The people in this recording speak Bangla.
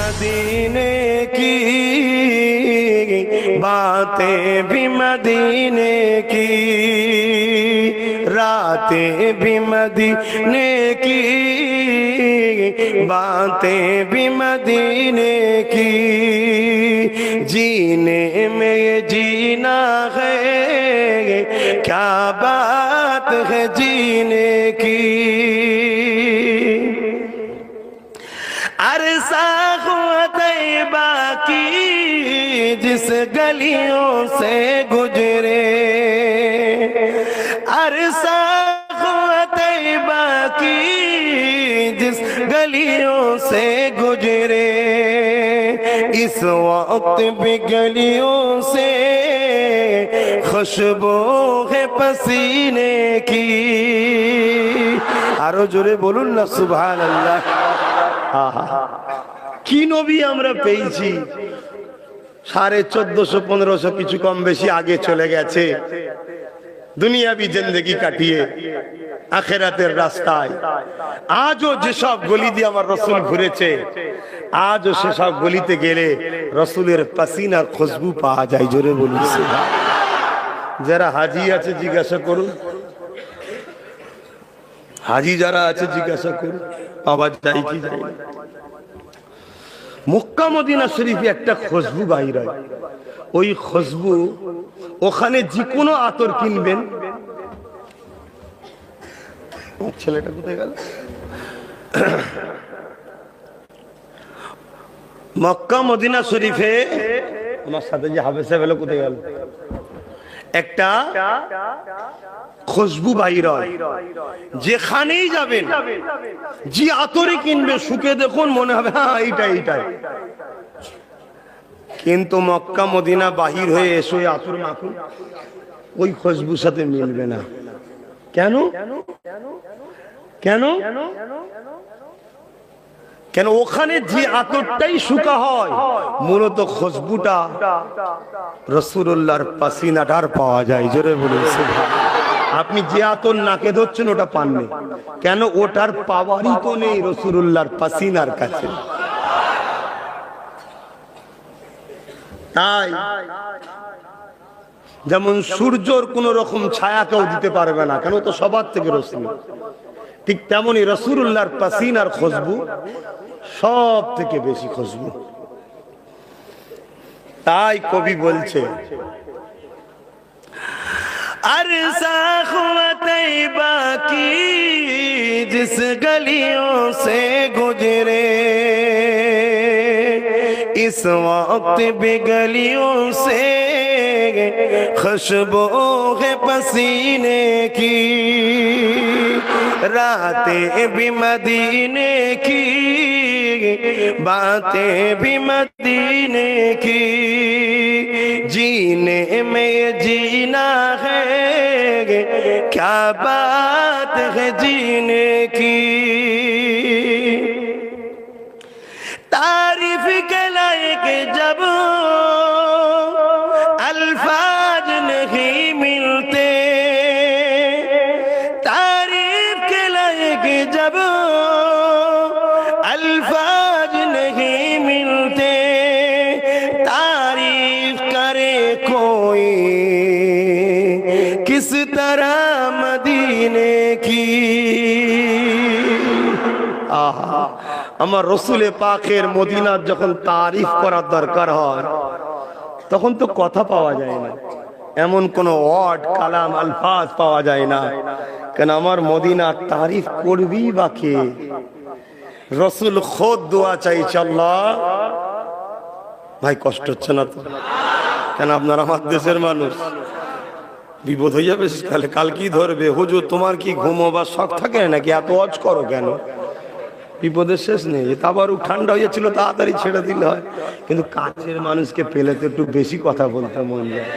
मदीने की, बातें भी मदीने की, रातें भी मदीने की, बातें भी मदीने की। जीने में ये जीना है, क्या बात है जीने की। अरसा हुआ तैबा की जिस गलियों से गुजरे, अरसा हुआ तैबा की जिस गलियों से गुजरे, इस वक्त भी गलियों से खुशबू है पसीने की। आरो जोरे बोलून ना सुभान अल्लाह। কি নবী আমরা পেয়েছি, 1450-1500 কিছু কম বেশি আগে চলে গেছে, দুনিয়াবি জিন্দেগি কাটিয়ে আখিরাতের রাস্তায়। আজও যেসব গলি দিয়ে আমার রাসূল ঘুরেছে, আজও সেসব গলিতে গেলে রাসূলের পাসিনার খুশবু পাওয়া যায়। জোরে বলুন সুবহানাল্লাহ। যারা হাজি আছে জিজ্ঞাসা করুন, হাজি যারা আছে জিজ্ঞাসা করুন পাওয়া যায় কি যায় না। মক্কা মদিনা শরীফে একটা খুশবু বাইর হয়, ওই খুশবু ওখানে যে কোনো আতর কিনবেন। ছেলেটা কোথায় গেল? মক্কা মদিনা শরীফে আমার সাথে যে হাফেজ সাহেব এলো কোথায় গেল? একটা খুশবু বাইর হয়, যেখানেই যাবেন যে আতরে কিনবে শুকে দেখুন মনে হবে হ্যাঁ এইটাই। কিন্তু মক্কা মদিনা বাহির হয়ে এসে আতর মাখুন, ওই খুশবুর সাথে মিলবে না। কেন? কেন? কেন? ওখানে যে আতরটাই শুকা হয় মূলত খুশবুটা রাসূলুল্লাহর পাসিনাটার পাওয়া যায়। জোরে বলুন সুবহানাল্লাহ। আপনি যে আতর নাকে ধরছেন ওটা পাননি কেন? ওটার পাওয়ারই তো নেই রাসূলুল্লাহর পাসিনার কাছে। তাই যেমন সূর্যর কোন রকম ছায়া কেউ দিতে পারবে না, কেন? তো সবার থেকে রাসূল। ঠিক তেমনি রাসূলুল্লাহর পাসিনার খুশবু সব থেকে বেশি খুশবু। তাই কবি বলছে अरसा हुआ तैबा की जिस गलियों से गुजरे, इस वक्त भी गलियों से खुशबू है पसीने की, रातें भी मदीने की, बातें भी मदीने की। जीने में ये जीना है, क्या बात है जीने की। तारीफ के लायक जब अल्फाज नहीं मिलते, तारीफ के लायक जब अल्फाज नहीं मिलते, तारीफ करे कोई किस तरह मदीने की। आहा, আমার রসুলে পাকের মদিনার যখন তারিফ করার দরকার হয় তখন তো কথা পাওয়া যায় না, এমন কোন ওয়ার্ড কালাম আলফাজ পাওয়া যায় না। কেন? আমার মদিনার তারিফ করবি বা কে? রসুল খোদ দোয়া চাইছে, আল্লাহ ভাই কষ্ট হচ্ছে না তো? কেন? আপনার আমার দেশের মানুষ, বিপদ হয়ে যাবে তাহলে কাল কি ধরবে? হুজুর তোমার কি ঘুমোবার শখ থাকে নাকি? এত ওয়াজ করো কেন? বিপদের শেষ নেই। তাবারুক ঠান্ডা হয়ে যাচ্ছিল, তাড়াতাড়ি ছেড়ে দিলে হয়। কিন্তু কাছের মানুষকে পেলে তো একটু বেশি কথা বলতে মন যায়।